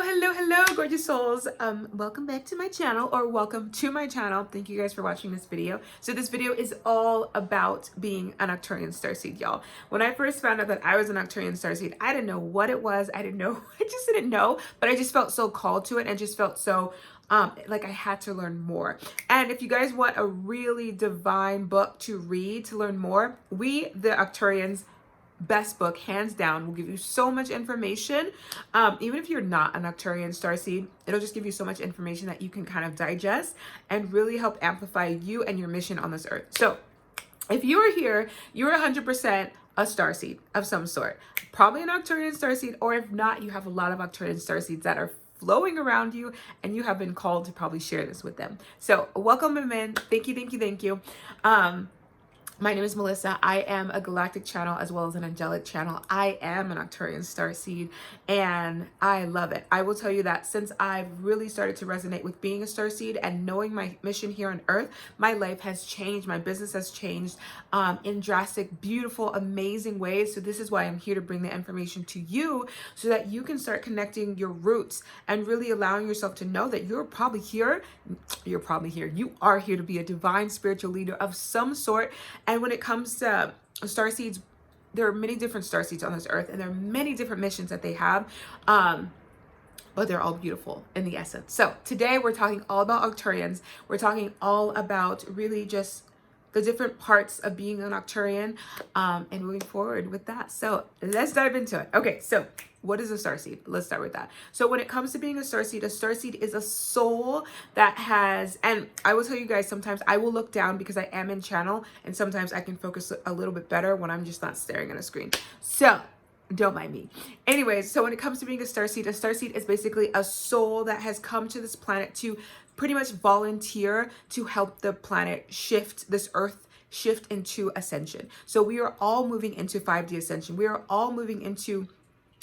Hello, gorgeous souls. Welcome back to my channel, or welcome to my channel. Thank you guys for watching this video. So this video is all about being an Arcturian Starseed, y'all. When I first found out that I was an Arcturian Starseed, I didn't know what it was. I just didn't know, but I just felt so called to it and just felt so like I had to learn more. And if you guys want a really divine book to read to learn more, we, the Arcturians, best book, hands down, will give you so much information. Even if you're not an Arcturian Starseed, it'll just give you so much information that you can kind of digest and really help amplify you and your mission on this earth. So if you are here, you're 100% a Starseed of some sort, probably an Arcturian Starseed, or if not, you have a lot of Arcturian Starseeds that are flowing around you and you have been called to probably share this with them. So welcome them in. Thank you. My name is Melissa. I am a galactic channel as well as an angelic channel. I am an Arcturian Starseed and I love it. I will tell you that since I've really started to resonate with being a Starseed and knowing my mission here on Earth, my life has changed. My business has changed in drastic, beautiful, amazing ways. So this is why I'm here to bring the information to you so that you can start connecting your roots and really allowing yourself to know that you're probably here. You are here to be a divine spiritual leader of some sort. And when it comes to Starseeds, there are many different Starseeds on this earth, and there are many different missions that they have, but they're all beautiful in the essence. So today we're talking all about Arcturians. We're talking all about really just the different parts of being an Arcturian, and moving forward with that. So let's dive into it. Okay, so what is a Starseed? Let's start with that. So when it comes to being a Starseed is a soul that has, and I will tell you guys, sometimes I will look down because I am in channel, and sometimes I can focus a little bit better when I'm just not staring at a screen. So don't mind me. Anyways, so when it comes to being a Starseed is basically a soul that has come to this planet to pretty much volunteer to help the planet shift, this earth shift into ascension. So we are all moving into 5D ascension. We are all moving into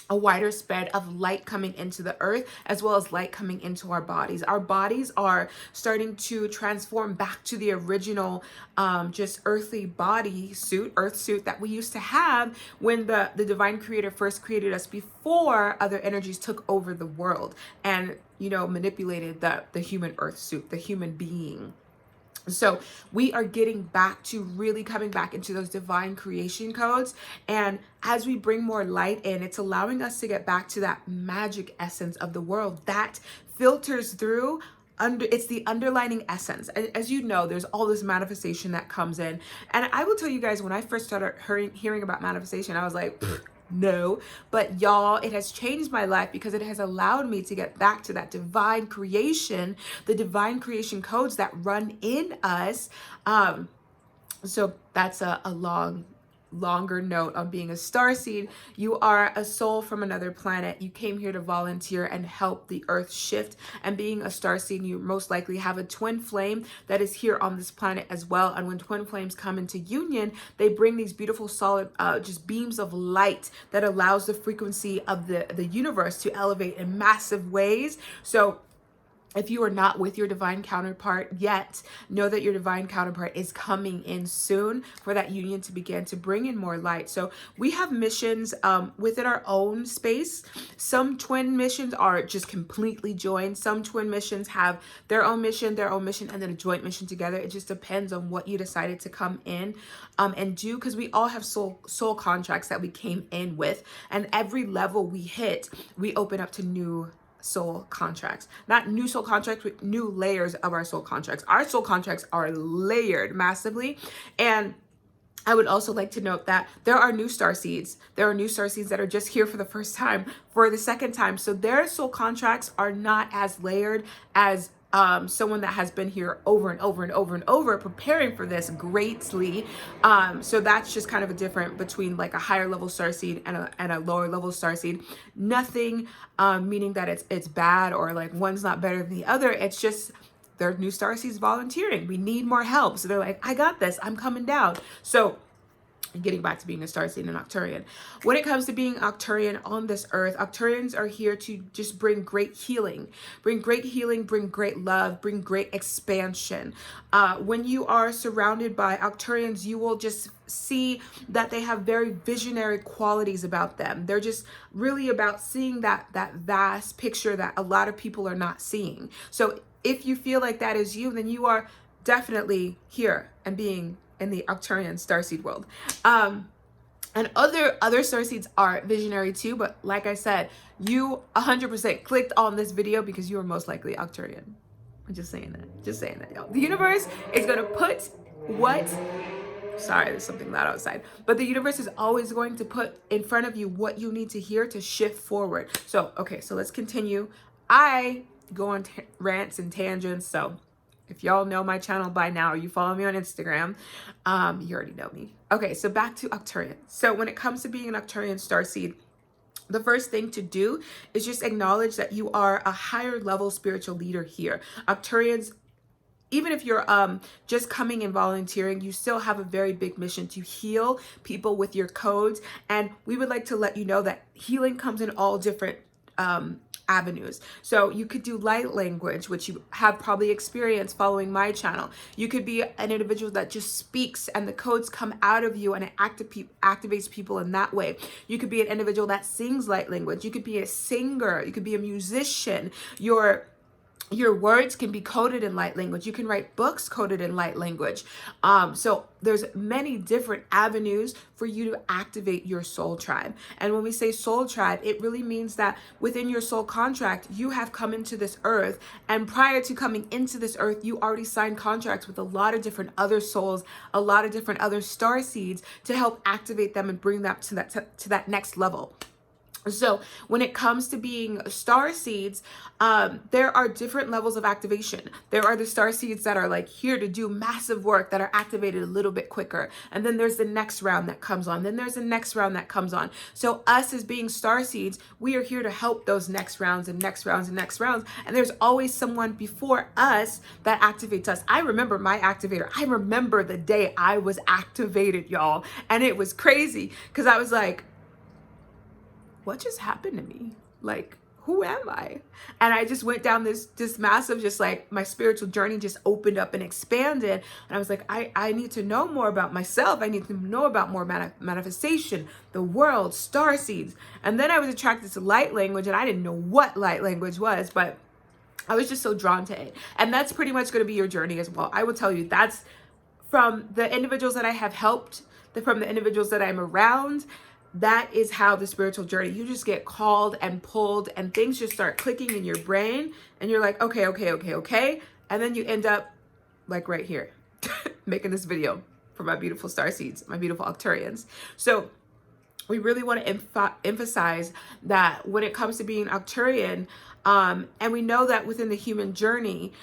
a wider spread of light coming into the earth, as well as light coming into our bodies. Our bodies are starting to transform back to the original just earthly body suit, earth suit that we used to have when the divine creator first created us, before other energies took over the world and, you know, manipulated the human earth suit, the human being. So we are getting back to really coming back into those divine creation codes. And as we bring more light in, it's allowing us to get back to that magic essence of the world that filters through it's the underlining essence. As you know, there's all this manifestation that comes in. And I will tell you guys, when I first started hearing about manifestation, I was like, no, but y'all, it has changed my life because it has allowed me to get back to that divine creation, the divine creation codes that run in us. So that's a longer note on being a Starseed. You are a soul from another planet. You came here to volunteer and help the earth shift. And being a Starseed, you most likely have a twin flame that is here on this planet as well. And when twin flames come into union, they bring these beautiful solid just beams of light that allows the frequency of the universe to elevate in massive ways. So if you are not with your divine counterpart yet, know that your divine counterpart is coming in soon for that union to begin to bring in more light. So we have missions within our own space. Some twin missions are just completely joined. Some twin missions have their own mission, and then a joint mission together. It just depends on what you decided to come in and do, because we all have soul contracts that we came in with. And every level we hit, we open up to new soul contracts. Not new soul contracts, but new layers of our soul contracts. Our soul contracts are layered massively. And I would also like to note that there are new Starseeds. There are new Starseeds that are just here for the first time, for the second time. So their soul contracts are not as layered as someone that has been here over and over preparing for this greatly. So that's just kind of a different between like a higher level Starseed and a lower level Starseed. Nothing meaning that it's bad or like one's not better than the other. It's just they're new Starseeds volunteering. We need more help. So they're like, I got this. I'm coming down. So Getting back to being a Starseed and Arcturian. When it comes to being Arcturian on this earth, Arcturians are here to just bring great healing, bring great love, bring great expansion. When you are surrounded by Arcturians, you will just see that they have very visionary qualities about them. They're just really about seeing that vast picture that a lot of people are not seeing. So if you feel like that is you, then you are definitely here and being in the Arcturian Starseed world. And other Starseeds are visionary too, but like I said, you 100% clicked on this video because you are most likely Arcturian. I'm just saying that, y'all. The universe is gonna put sorry, there's something loud outside, but the universe is always going to put in front of you what you need to hear to shift forward. So, okay, so let's continue. I go on rants and tangents, so if y'all know my channel by now, or you follow me on Instagram, you already know me. Okay, so back to Arcturian. So when it comes to being an Arcturian Starseed, the first thing to do is just acknowledge that you are a higher level spiritual leader here. Arcturians, even if you're just coming and volunteering, you still have a very big mission to heal people with your codes. And we would like to let you know that healing comes in all different avenues. So you could do light language, which you have probably experienced following my channel. You could be an individual that just speaks and the codes come out of you and it activates people in that way. You could be an individual that sings light language. You could be a singer. You could be a musician. Your words can be coded in light language. You can write books coded in light language. So there's many different avenues for you to activate your soul tribe. And when we say soul tribe, it really means that within your soul contract, you have come into this earth. And prior to coming into this earth, you already signed contracts with a lot of different other souls, a lot of different other star seeds to help activate them and bring them to that next level. So when it comes to being star seeds, there are different levels of activation. There are the star seeds that are like here to do massive work that are activated a little bit quicker. And then there's the next round that comes on. Then there's the next round that comes on. So us as being star seeds, we are here to help those next rounds and next rounds and next rounds. And there's always someone before us that activates us. I remember my activator. I remember the day I was activated, y'all. And it was crazy because I was like, what just happened to me? Like, who am I? And I just went down this massive, just like my spiritual journey just opened up and expanded. And I was like, I need to know more about myself. I need to know about more manifestation, the world, star seeds. And then I was attracted to light language and I didn't know what light language was, but I was just so drawn to it. And that's pretty much going to be your journey as well. I will tell you, that's from the individuals that I have helped, from the individuals that I'm around. That is how the spiritual journey, you just get called and pulled and things just start clicking in your brain and you're like, okay. And then you end up like right here, making this video for my beautiful Starseeds, my beautiful Arcturians. So we really want to emphasize that when it comes to being Arcturian, and we know that within the human journey,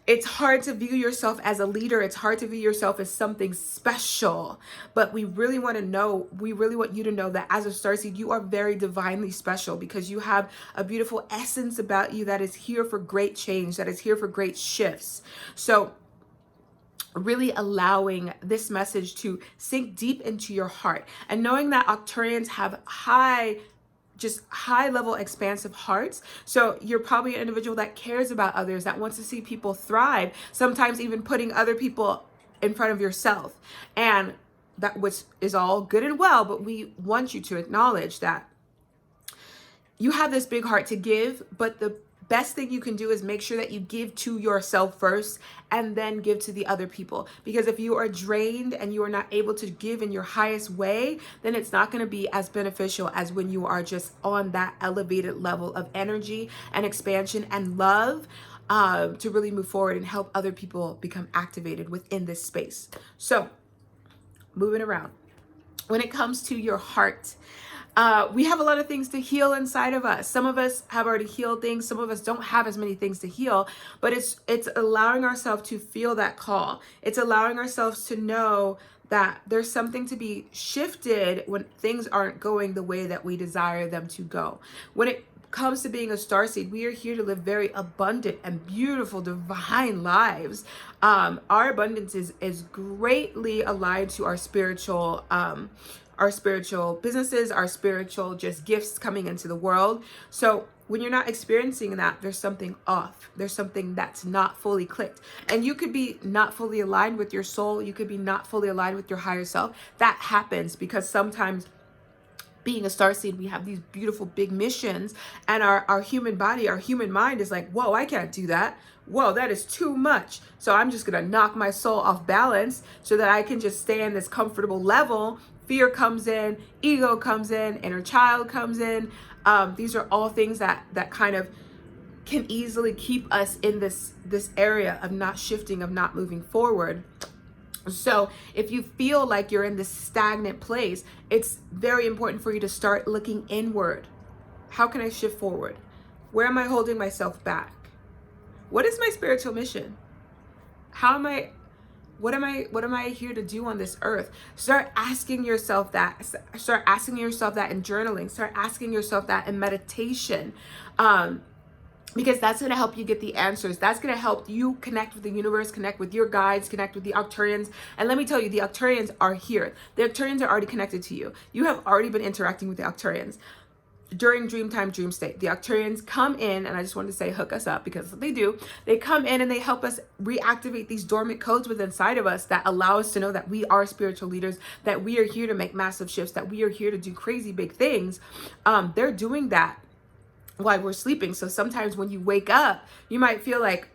it's hard to view yourself as a leader. It's hard to view yourself as something special. But we really want you to know that as a starseed, you are very divinely special because you have a beautiful essence about you that is here for great change, that is here for great shifts. So really allowing this message to sink deep into your heart and knowing that Arcturians have high level expansive hearts. So you're probably an individual that cares about others, that wants to see people thrive, sometimes even putting other people in front of yourself. And that which is all good and well, but we want you to acknowledge that you have this big heart to give, but the best thing you can do is make sure that you give to yourself first and then give to the other people. Because if you are drained and you are not able to give in your highest way, then it's not going to be as beneficial as when you are just on that elevated level of energy and expansion and love to really move forward and help other people become activated within this space. So moving around, when it comes to your heart, we have a lot of things to heal inside of us. Some of us have already healed things. Some of us don't have as many things to heal, but it's allowing ourselves to feel that call. It's allowing ourselves to know that there's something to be shifted when things aren't going the way that we desire them to go. When it comes to being a starseed, we are here to live very abundant and beautiful, divine lives. Our abundance is greatly aligned to our spiritual businesses, our spiritual just gifts coming into the world. So when you're not experiencing that, there's something off. There's something that's not fully clicked. And you could be not fully aligned with your soul. You could be not fully aligned with your higher self. That happens because sometimes being a starseed, we have these beautiful big missions, and our human body, our human mind is like, whoa, I can't do that. Whoa, that is too much. So I'm just gonna knock my soul off balance so that I can just stay in this comfortable level. Fear comes in, ego comes in, inner child comes in. These are all things that kind of can easily keep us in this area of not shifting, of not moving forward. So if you feel like you're in this stagnant place, it's very important for you to start looking inward. How can I shift forward? Where am I holding myself back? What is my spiritual mission? What am I here to do on this earth? Start asking yourself that. Start asking yourself that in journaling. Start asking yourself that in meditation. Because that's going to help you get the answers. That's going to help you connect with the universe, connect with your guides, connect with the Arcturians. And let me tell you, the Arcturians are here. The Arcturians are already connected to you. You have already been interacting with the Arcturians during dream time, dream state. The Arcturians come in, and I just wanted to say hook us up because that's what they do. They come in and they help us reactivate these dormant codes within inside of us that allow us to know that we are spiritual leaders, that we are here to make massive shifts, that we are here to do crazy big things. They're doing that while we're sleeping. So sometimes when you wake up, you might feel like,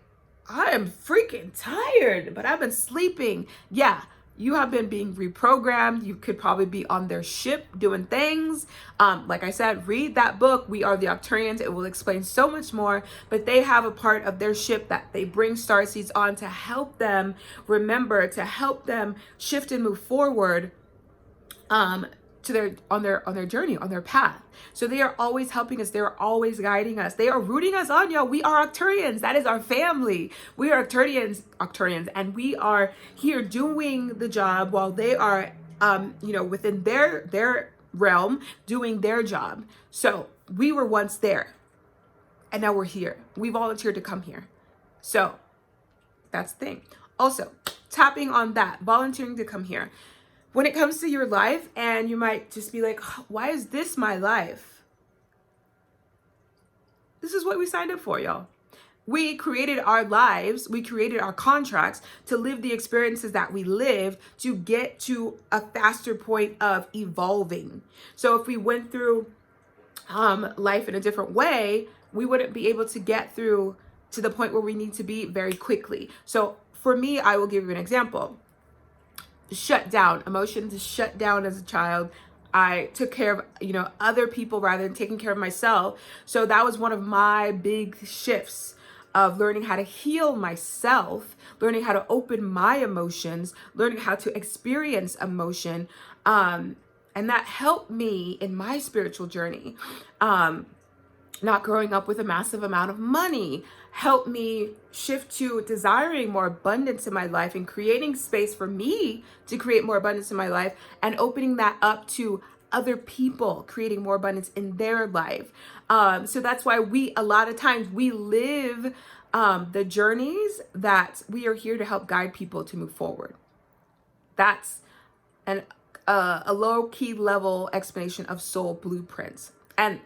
I am freaking tired, but I've been sleeping. Yeah, you have been being reprogrammed. You could probably be on their ship doing things. Like I said, read that book, We Are the Arcturians. It will explain so much more, but they have a part of their ship that they bring starseeds on to help them remember, to help them shift and move forward on their journey, on their path. So they are always helping us. They're always guiding us. They are rooting us on, y'all. We are Arcturians. That is our family. We are Arcturians, and we are here doing the job while they are, within their realm doing their job. So we were once there, and now we're here. We volunteered to come here. So that's the thing. Also, tapping on that, volunteering to come here. When it comes to your life, and you might just be like, why is this my life? This is what we signed up for, y'all. We created our lives, we created our contracts to live the experiences that we lived to get to a faster point of evolving. So if we went through life in a different way, we wouldn't be able to get through to the point where we need to be very quickly. So for me, I will give you an example. Shut down. Emotions shut down as a child. I took care of, other people rather than taking care of myself. So that was one of my big shifts of learning how to heal myself, learning how to open my emotions, learning how to experience emotion. And that helped me in my spiritual journey. Not growing up with a massive amount of money helped me shift to desiring more abundance in my life and creating space for me to create more abundance in my life and opening that up to other people, creating more abundance in their life. So that's why a lot of times we live the journeys that we are here to help guide people to move forward. That's a low key level explanation of soul blueprints. And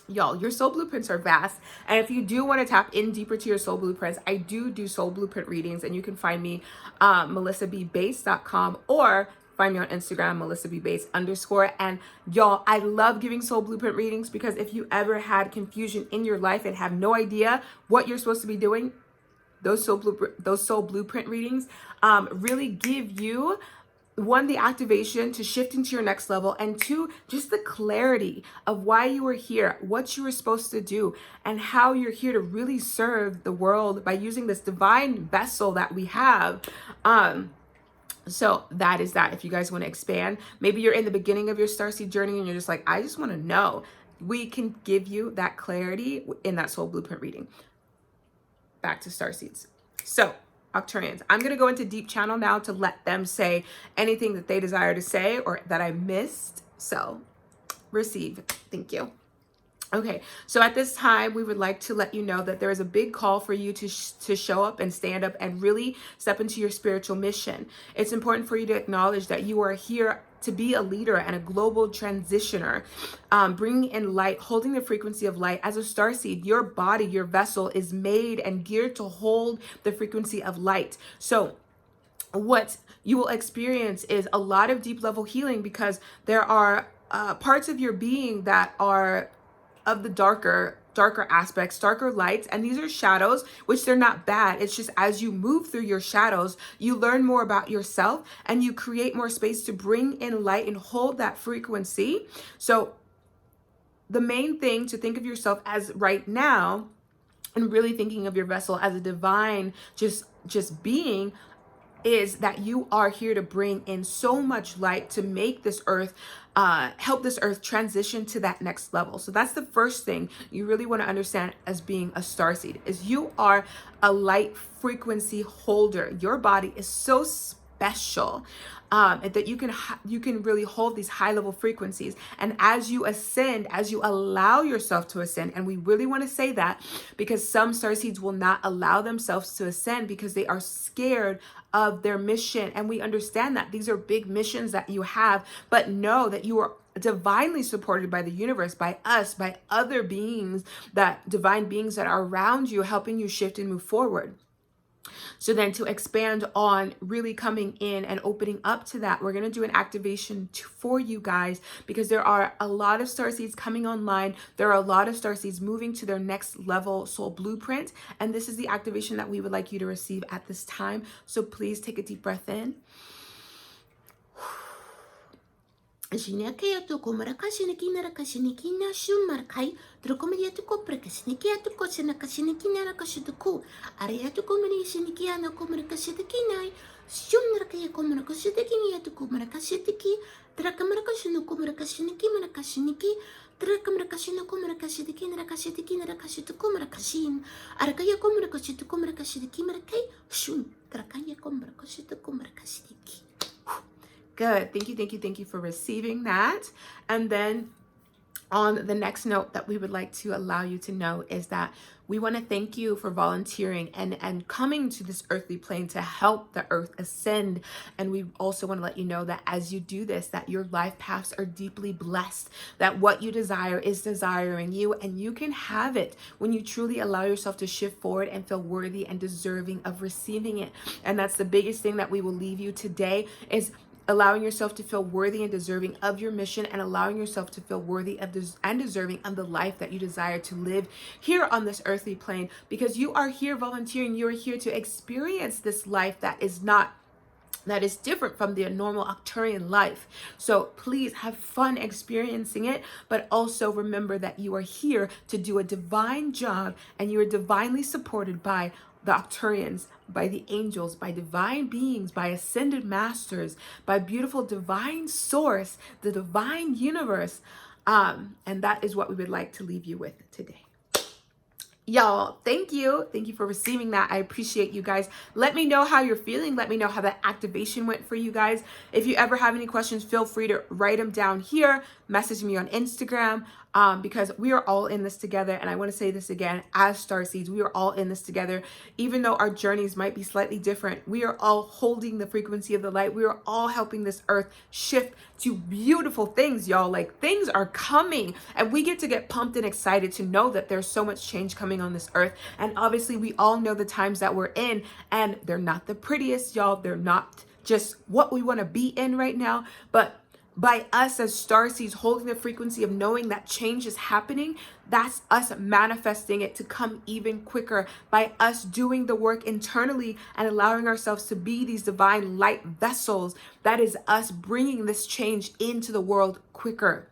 y'all, your soul blueprints are vast. And if you do want to tap in deeper to your soul blueprints, I do soul blueprint readings, and you can find me melissabbates.com or find me on Instagram, melissabbates_. And y'all, I love giving soul blueprint readings because if you ever had confusion in your life and have no idea what you're supposed to be doing, those soul blueprint readings really give you, one, the activation to shift into your next level, and two, just the clarity of why you were here, what you were supposed to do, and how you're here to really serve the world by using this divine vessel that we have. So that is that. If you guys want to expand, maybe you're in the beginning of your starseed journey and you're just like, I just want to know. We can give you that clarity in that soul blueprint reading. Back to starseeds. So Arcturians, I'm going to go into deep channel now to let them say anything that they desire to say or that I missed. So receive. Thank you. Okay, so at this time, we would like to let you know that there is a big call for you to show up and stand up and really step into your spiritual mission. It's important for you to acknowledge that you are here to be a leader and a global transitioner, bringing in light, holding the frequency of light. As a starseed, your body, your vessel is made and geared to hold the frequency of light. So what you will experience is a lot of deep level healing, because there are parts of your being that are of the darker aspects, darker lights, and these are shadows, which they're not bad. It's just as you move through your shadows, you learn more about yourself and you create more space to bring in light and hold that frequency. So the main thing to think of yourself as right now, and really thinking of your vessel as a divine just being, is that you are here to bring in so much light to make this earth, help this earth transition to that next level. So that's the first thing you really want to understand as being a starseed, is you are a light frequency holder. Your body is so special, that you can really hold these high level frequencies. And as you ascend, as you allow yourself to ascend, and we really want to say that because some starseeds will not allow themselves to ascend because they are scared of their mission. And we understand that these are big missions that you have, but know that you are divinely supported by the universe, by us, by other beings, that divine beings that are around you, helping you shift and move forward. So then to expand on really coming in and opening up to that, we're going to do an activation for you guys, because there are a lot of starseeds coming online. There are a lot of starseeds moving to their next level soul blueprint. And this is the activation that we would like you to receive at this time. So please take a deep breath in. Shineke to Kumaraka Shinikina Kashinikina Shumarkai, Drukomedia to Koprekasnikia to Kosina Kashituku, Aria to Komini Shinikiana Kumarakashitikinai, Shumarkaya Kumarakashitikinia to Kumarakashitiki, Drakamarkashinu Kumarakashiniki Marakashiniki, Drakamarkashino Kumarakashitikin Rakashitikin Rakashitukumarakashim, Arakaya Kumarakashitu Kumarakashitiki Marakai, Shum, Drakaya Kumarakashitu Kumarakashitiki. Good. Thank you for receiving that. And then on the next note that we would like to allow you to know is that we want to thank you for volunteering and coming to this earthly plane to help the earth ascend. And we also want to let you know that as you do this, that your life paths are deeply blessed, that what you desire is desiring you, and you can have it when you truly allow yourself to shift forward and feel worthy and deserving of receiving it. And that's the biggest thing that we will leave you today, is allowing yourself to feel worthy and deserving of your mission, and allowing yourself to feel worthy of and deserving of the life that you desire to live here on this earthly plane, because you are here volunteering. You are here to experience this life that is different from the normal Arcturian life. So please have fun experiencing it, but also remember that you are here to do a divine job, and you are divinely supported by the Arcturians, by the angels, by divine beings, by ascended masters, by beautiful divine source, the divine universe. And that is what we would like to leave you with today. Y'all, thank you for receiving that. I appreciate you guys. Let me know how you're feeling. Let me know how that activation went for you guys. If you ever have any questions, feel free to write them down here, message me on Instagram, because we are all in this together. And I want to say this again, as starseeds, we are all in this together. Even though our journeys might be slightly different, we are all holding the frequency of the light. We are all helping this earth shift to beautiful things, y'all. Like, things are coming, and we get pumped and excited to know that there's so much change coming on this earth. And obviously we all know the times that we're in, and they're not the prettiest, y'all. They're not just what we want to be in right now, but by us as starseeds holding the frequency of knowing that change is happening, that's us manifesting it to come even quicker. By us doing the work internally and allowing ourselves to be these divine light vessels, that is us bringing this change into the world quicker.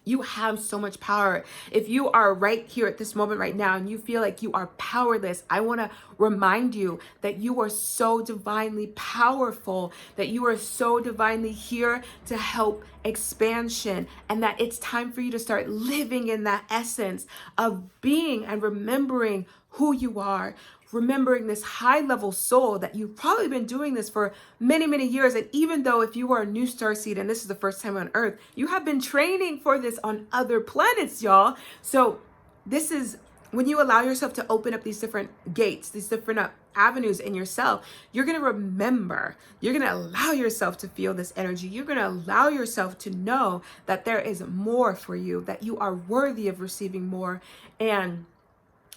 You have so much power. If you are right here at this moment right now and you feel like you are powerless, I want to remind you that you are so divinely powerful, that you are so divinely here to help expansion, and that it's time for you to start living in that essence of being and remembering who you are, remembering this high level soul that you've probably been doing this for many, many years. And even though if you are a new starseed and this is the first time on Earth, you have been training for this on other planets, y'all. So this is when you allow yourself to open up these different gates, these different avenues in yourself, you're going to remember, you're going to allow yourself to feel this energy. You're going to allow yourself to know that there is more for you, that you are worthy of receiving more. And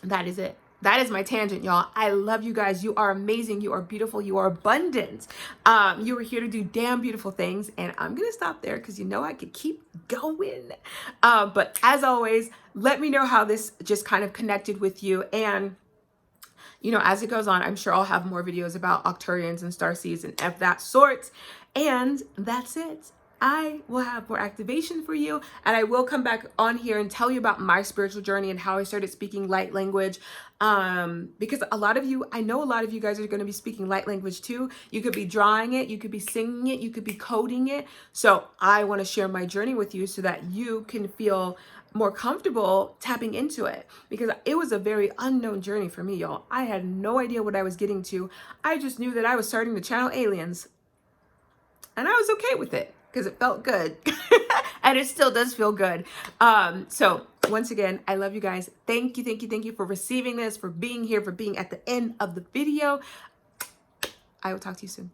that is it. That is my tangent, y'all. I love you guys. You are amazing. You are beautiful. You are abundant. You are here to do damn beautiful things. And I'm going to stop there because you know I could keep going. But as always, let me know how this just kind of connected with you. And you know, as it goes on, I'm sure I'll have more videos about Arcturians and Starseeds and of that sort. And that's it. I will have more activation for you, and I will come back on here and tell you about my spiritual journey and how I started speaking light language. Because a lot of you, I know a lot of you guys are going to be speaking light language too. You could be drawing it, you could be singing it, you could be coding it. So I want to share my journey with you so that you can feel more comfortable tapping into it, because it was a very unknown journey for me, y'all. I had no idea what I was getting to. I just knew that I was starting to channel aliens, and I was okay with it because it felt good. And it still does feel good. So once again, I love you guys. Thank you, thank you, thank you for receiving this, for being here, for being at the end of the video. I will talk to you soon.